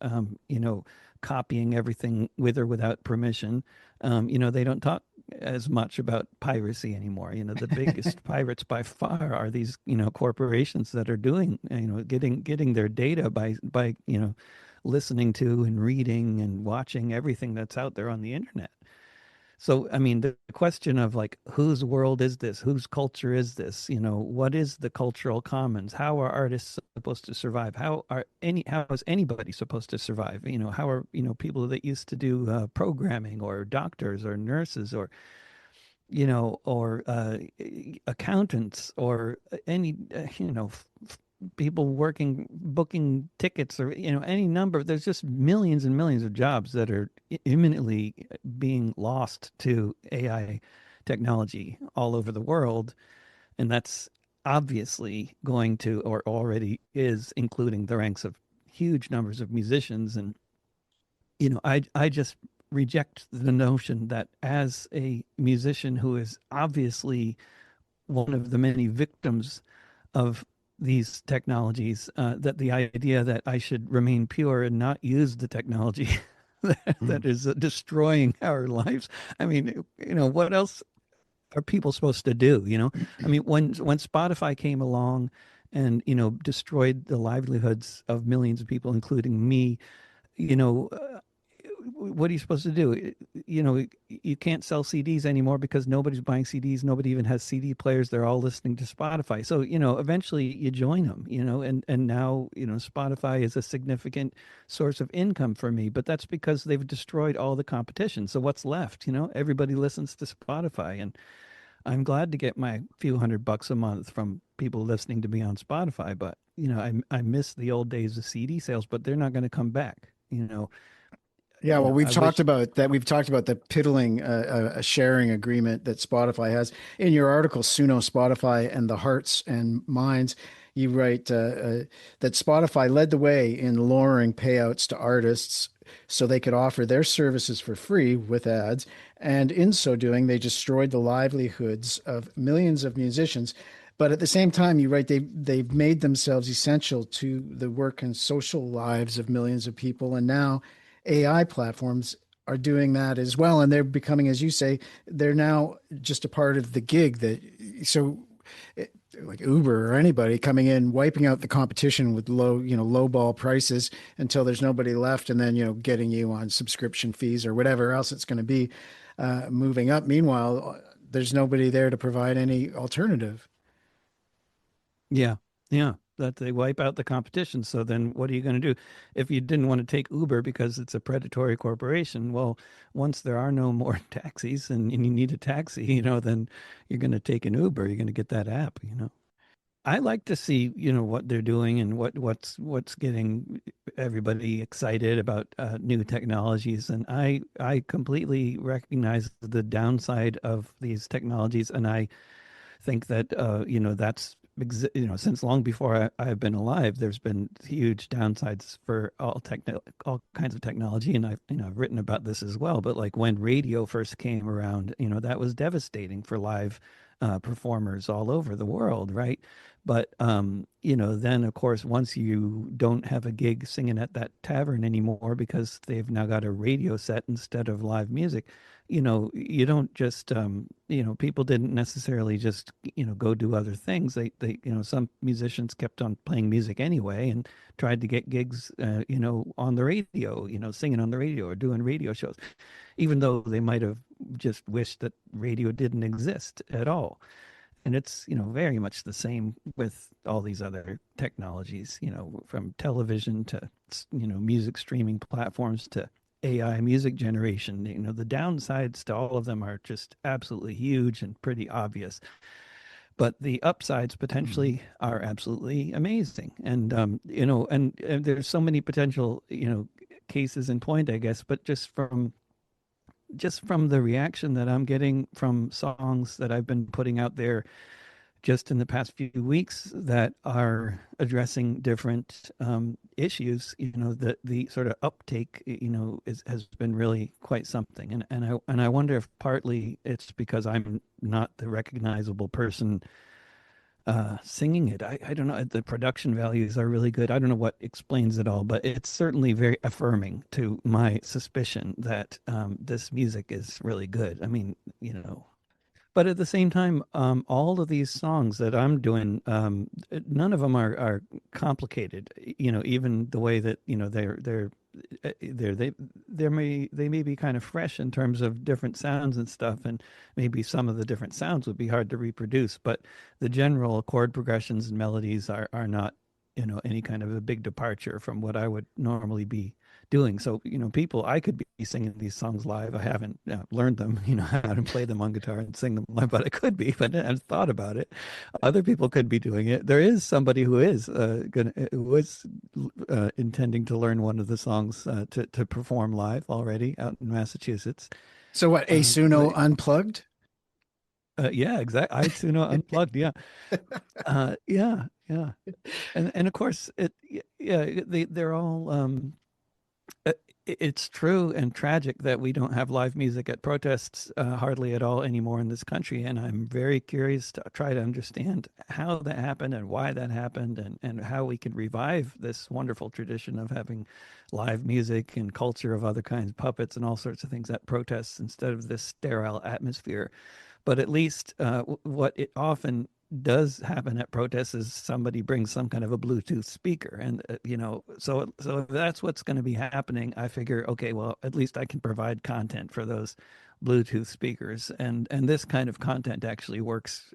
copying everything with or without permission, they don't talk as much about piracy anymore. The biggest pirates by far are these, corporations that are doing, getting their data by listening to and reading and watching everything that's out there on the internet. So, I mean, the question of like, whose world is this? Whose culture is this? What is the cultural commons? How are artists supposed to survive? How is anybody supposed to survive? How are, people that used to do programming, or doctors or nurses, or, or accountants, or any, people booking tickets, or any number. There's just millions and millions of jobs that are imminently being lost to AI technology all over the world, and that's obviously going to, or already is, including the ranks of huge numbers of musicians. And I just reject the notion that as a musician who is obviously one of the many victims of these technologies, that the idea that I should remain pure and not use the technology that is destroying our lives. I mean, what else are people supposed to do? I mean, when Spotify came along and destroyed the livelihoods of millions of people, including me, you know, what are you supposed to do? You can't sell CDs anymore because nobody's buying CDs. Nobody even has CD players. They're all listening to Spotify. So, eventually you join them, and now, Spotify is a significant source of income for me, but that's because they've destroyed all the competition. So what's left? Everybody listens to Spotify, and I'm glad to get my few $100 a month from people listening to me on Spotify. But, I miss the old days of CD sales, but they're not going to come back, Yeah, well, we've I talked wish. about that. We've talked about the piddling a sharing agreement that Spotify has. In your article, Suno, Spotify, and the Hearts and Minds, you write that Spotify led the way in lowering payouts to artists so they could offer their services for free with ads. And in so doing, they destroyed the livelihoods of millions of musicians. But at the same time, you write they've made themselves essential to the work and social lives of millions of people. And now AI platforms are doing that as well, and they're becoming, as you say, they're now just a part of the gig. Like Uber or anybody coming in, wiping out the competition with low ball prices until there's nobody left, and then getting you on subscription fees or whatever else it's going to be, moving up. Meanwhile, there's nobody there to provide any alternative. Yeah, yeah, that they wipe out the competition. So then what are you going to do if you didn't want to take Uber because it's a predatory corporation? Well, once there are no more taxis and you need a taxi, then you're going to take an Uber. You're going to get that app. I like to see, what they're doing and what's getting everybody excited about new technologies. And I completely recognize the downside of these technologies, and I think that that's since long before I've been alive, there's been huge downsides for all kinds of technology, and I've written about this as well. But like when radio first came around, that was devastating for live performers all over the world, right? But then of course, once you don't have a gig singing at that tavern anymore because they've now got a radio set instead of live music, you don't just people didn't necessarily just go do other things. They some musicians kept on playing music anyway and tried to get gigs on the radio, singing on the radio or doing radio shows, even though they might have just wished that radio didn't exist at all. And it's very much the same with all these other technologies, from television to music streaming platforms to AI music generation. The downsides to all of them are just absolutely huge and pretty obvious, but the upsides potentially are absolutely amazing. And and there's so many potential cases in point, I guess. But just from the reaction that I'm getting from songs that I've been putting out there just in the past few weeks that are addressing different issues, the sort of uptake, has been really quite something. And I wonder if partly it's because I'm not the recognizable person singing it. I don't know. The production values are really good. I don't know what explains it all, but it's certainly very affirming to my suspicion that this music is really good. I mean, but at the same time, all of these songs that I'm doing, none of them are complicated. Even the way that they may be kind of fresh in terms of different sounds and stuff, and maybe some of the different sounds would be hard to reproduce. But the general chord progressions and melodies are not any kind of a big departure from what I would normally be doing. So, people, I could be singing these songs live. I haven't learned them, how to play them on guitar and sing them live, but I could be, but I've thought about it. Other people could be doing it. There is somebody who is intending to learn one of the songs to perform live already out in Massachusetts. So what, Asuno Unplugged? Yeah, exactly. I Suno Unplugged. Yeah. Yeah. And of course, they're all It's true and tragic that we don't have live music at protests hardly at all anymore in this country. And I'm very curious to try to understand how that happened and why that happened, and how we can revive this wonderful tradition of having live music and culture of other kinds, puppets and all sorts of things at protests instead of this sterile atmosphere. But at least what it often does happen at protests is somebody brings some kind of a Bluetooth speaker, and so if that's what's going to be happening, I figure, okay, well, at least I can provide content for those Bluetooth speakers, and this kind of content actually works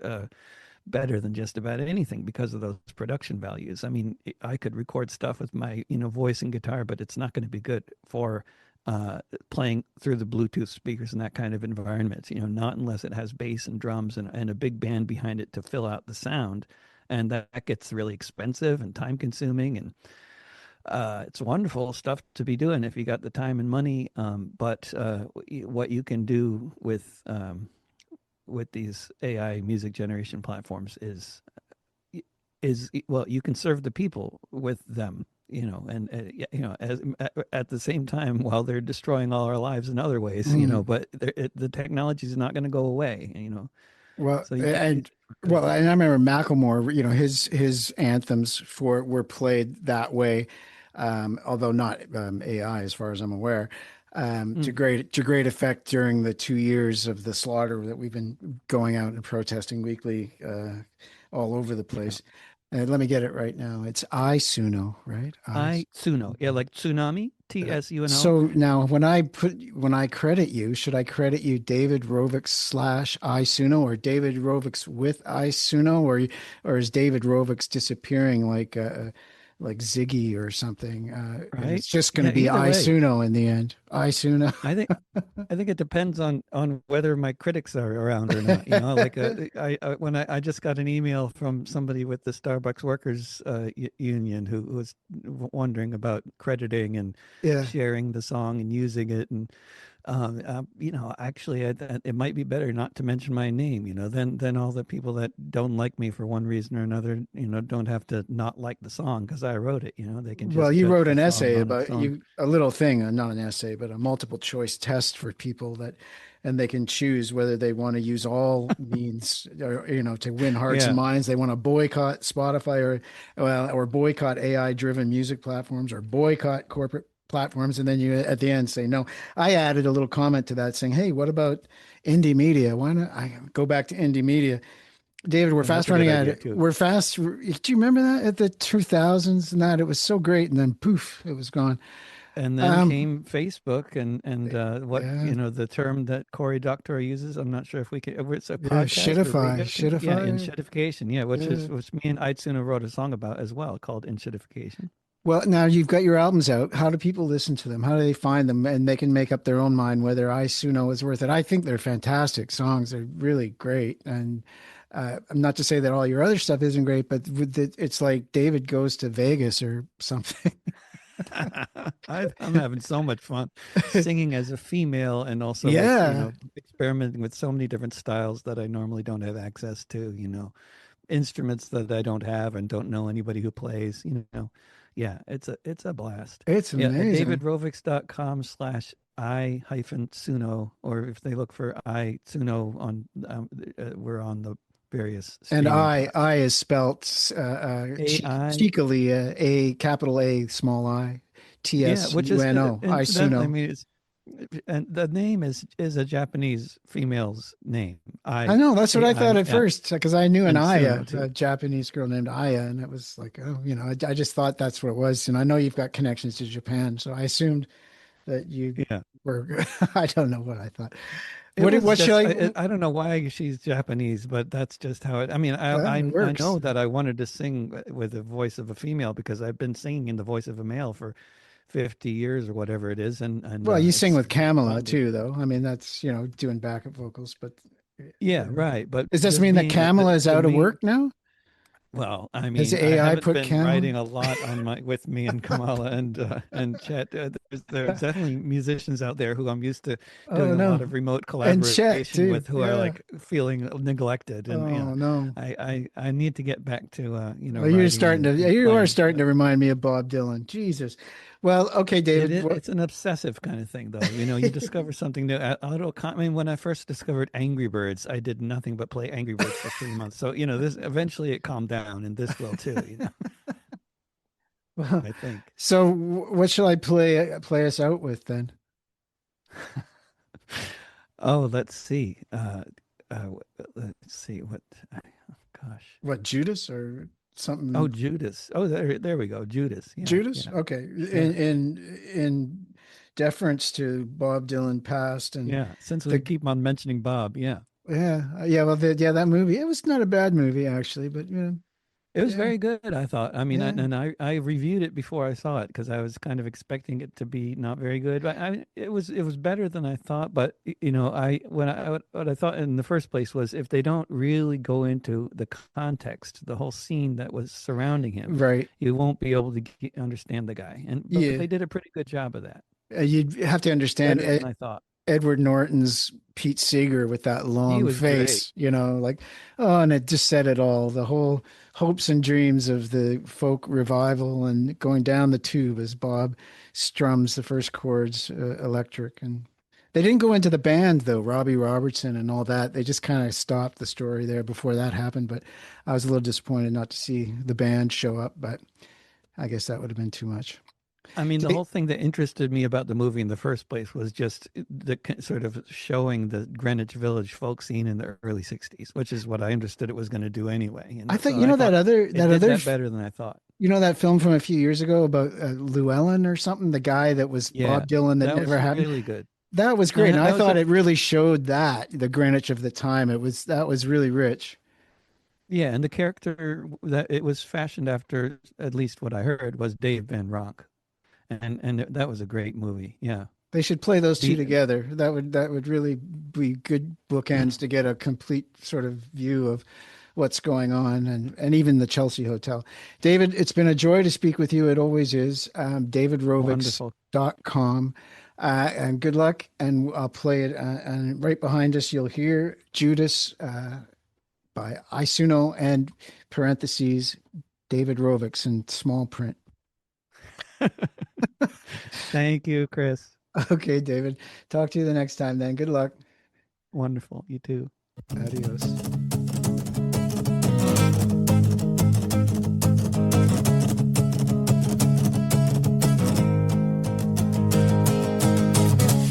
better than just about anything because of those production values. I mean, I could record stuff with my voice and guitar, but it's not going to be good for playing through the Bluetooth speakers in that kind of environment, not unless it has bass and drums and a big band behind it to fill out the sound. And that gets really expensive and time consuming. And it's wonderful stuff to be doing if you got the time and money. But what you can do with these AI music generation platforms is well, you can serve the people with them, and at the same time while they're destroying all our lives in other ways, but the technology is not going to go away, Well, so you and can't. well, and I remember Macklemore, his anthems were played that way, although not AI, as far as I'm aware, to great effect during the 2 years of the slaughter that we've been going out and protesting weekly all over the place. Let me get it right now. It's iSuno, right? iSuno, yeah, like tsunami, TSUNO. So now when I credit you, should I credit you David Rovics / iSuno, or David Rovics with iSuno, or is David Rovics disappearing like Ziggy or something? And Right, it's just going to yeah, be either way. iSuno in the end. iSuno. I think it depends on whether my critics are around or not. Like when I just got an email from somebody with the Starbucks Workers Union who was wondering about crediting and Yeah. sharing the song and using it, and actually, it might be better not to mention my name. Then all the people that don't like me for one reason or another, don't have to not like the song because I wrote it. They can Well, just you judge wrote the an song essay on its about own. a little thing, not an essay, but a multiple choice test for people and they can choose whether they want to use all means, or, to win hearts and Yeah. minds. They want to boycott Spotify or boycott AI driven music platforms, or boycott corporate platforms. And then you at the end say, no. I added a little comment to that saying, hey, what about indie media? Why not I go back to indie media? David, we're And that's fast a good running out. idea too. We're fast. Do you remember that at the 2000s and that it was so great, and then poof, it was gone. And then Um, came Facebook and what yeah, the term that Cory Doctorow uses. I'm not sure if we can. It's a yeah, podcast or shitify, radio. Yeah, shitify. enshittification. Yeah, Yeah. which me and Aitsuna wrote a song about as well, called enshittification. Well, now you've got your albums out. How do people listen to them? How do they find them? And they can make up their own mind whether I Suno is worth it. I think they're fantastic songs. They're really great. And not to say that all your other stuff isn't great, but it's like David goes to Vegas or something. I'm having so much fun singing as a female, and also with Yeah. experimenting with so many different styles that I normally don't have access to. Instruments that I don't have and don't know anybody who plays. Yeah, it's a blast. It's Yeah, at amazing. davidrovics.com/I-Suno, or if they look for I-Suno on, we're on the various And streaming I platforms. is spelt AI, cheekily, a capital A, small I, T yeah, S which U is N O, I incidentally, I Suno. mean, and the name is a Japanese female's name. I know, that's what I thought at Yeah, first, because I knew an and Aya, Suno too. a Japanese girl named Aya, and it was like, oh, I just thought that's what it was. And I know you've got connections to Japan, so I assumed that you Yeah. were. I don't know what I thought. It was What should just I? I don't know why she's Japanese, but that's just how it. I mean, It I know works. that I wanted to sing with the voice of a female because I've been singing in the voice of a male for 50 years or whatever it is, and Well, you sing it's with Kamala fun to. too, though. I mean, that's doing backup vocals, but Yeah, right. But does this just mean that being Kamala is the out of main. work now? Well, I Has mean, the I AI haven't put been Kamala? writing a lot on my with me and Kamala and Chet. There's definitely musicians out there who I'm used to Oh doing a lot no. of remote And Chet collaboration too. with, who are Yeah. like feeling neglected, and Oh no. I need to get back to Well, writing and you are playing. starting to remind me of Bob Dylan. Jesus. Well, okay, David. It's an obsessive kind of thing, though. You discover something new. I mean, when I first discovered Angry Birds, I did nothing but play Angry Birds for 3 months. So, this eventually it calmed down, and this will too, Well, I think. so what shall I play us out with then? Oh, let's see. Let's see what. Gosh. What, Judas or something? Oh, Judas. Oh, there we go. Judas. Yeah, Judas? yeah. Okay. In deference to Bob Dylan past and Yeah, since we keep on mentioning Bob, yeah. yeah. Well, that movie. It was not a bad movie actually, but It was yeah. very good, I thought. I mean, Yeah. I reviewed it before I saw it because I was kind of expecting it to be not very good. But it was better than I thought. But what I thought in the first place was if they don't really go into the context, the whole scene that was surrounding him, Right. you won't be able to understand the guy. But Yeah. they did a pretty good job of that. You'd have to understand Better than I thought. Edward Norton's Pete Seeger with that long was face, and it just said it all. The whole hopes and dreams of the folk revival and going down the tube as Bob strums the first chords electric. And they didn't go into the band though, Robbie Robertson and all that. They just kind of stopped the story there before that happened. But I was a little disappointed not to see the band show up, but I guess that would have been too much. I mean, the whole thing that interested me about the movie in the first place was just the sort of showing the Greenwich Village folk scene in the early '60s, which is what I understood it was going to do anyway. I think that did better than I thought. That film from a few years ago about Llewellyn or something, the guy that was Bob Dylan that never happened. Really good. That was great, and I thought it really showed the Greenwich of the time. That was really rich. Yeah, and the character that it was fashioned after, at least what I heard, was Dave Van Ronk. And that was a great movie. Yeah. They should play those two together. That would really be good bookends to get a complete sort of view of what's going on and even the Chelsea Hotel. David, it's been a joy to speak with you. It always is. DavidRovics.com. And good luck. And I'll play it. And right behind us, you'll hear Judas by Isuno and parentheses David Rovics in small print. Thank you, Chris. Okay, David. Talk to you the next time then. Good luck. Wonderful. You too. Adios.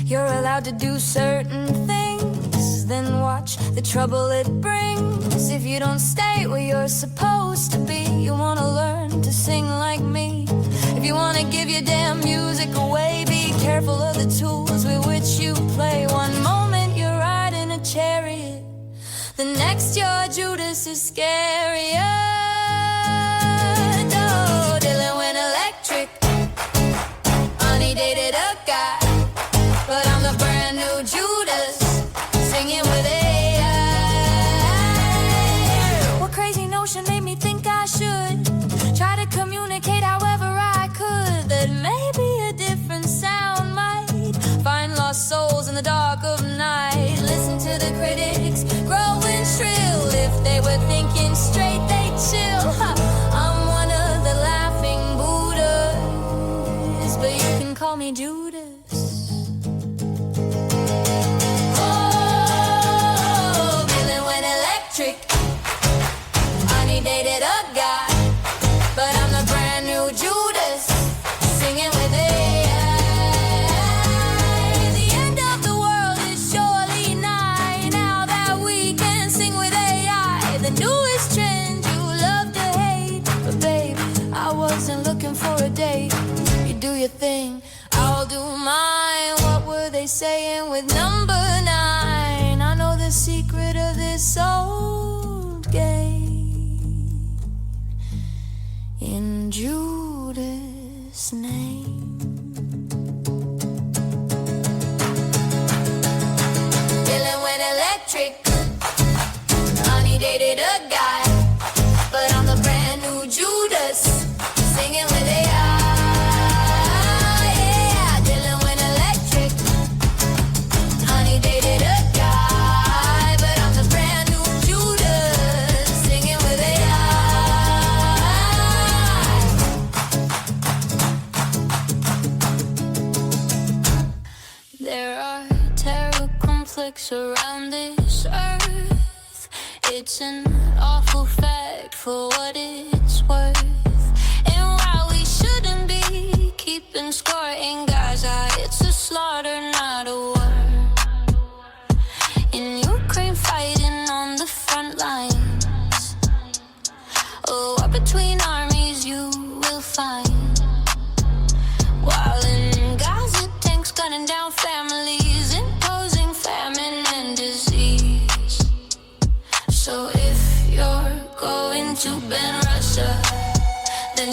You're allowed to do certain things, then watch the trouble it brings. If you don't stay where you're supposed to be, you want to learn to sing like me. If you want to give your damn music away, be careful of the tools with which you play. One moment you're riding a chariot, the next your Judas is scarier. Oh, Dylan went electric, honey dated a guy, but I'm the brand new Judas, singing with AI. What crazy notion made me think I should try to communicate however I could, that maybe a different sound might find lost souls in the dark of night. Listen to the critics growing shrill. If they were thinking straight, they'd chill. I'm one of the laughing Buddhas, but you can call me Judas. Oh, Dylan went electric, honey dated a guy, but I'm the brand new Judas, singing with AI. The end of the world is surely nigh, now that we can sing with AI. The newest trend you love to hate, but babe, I wasn't looking for a date. You do your thing, I'll do mine. What were they saying with number 9? I know the secret of this old game. In Judas' name. Dylan went electric, honey dated a guy, but I'm the brand new Judas, singing with AI. Yeah, Dylan went electric, honey dated a guy, but I'm the brand new Judas, singing with AI. It's an awful fact for what it's worth. And while we shouldn't be keeping score in Gaza, it's a slaughter, not a war. In Ukraine, fighting on the front lines. Oh, war between armies you will find. While in Gaza, tanks gunning down families, imposing famine and disease. So if you're going to ban Russia, then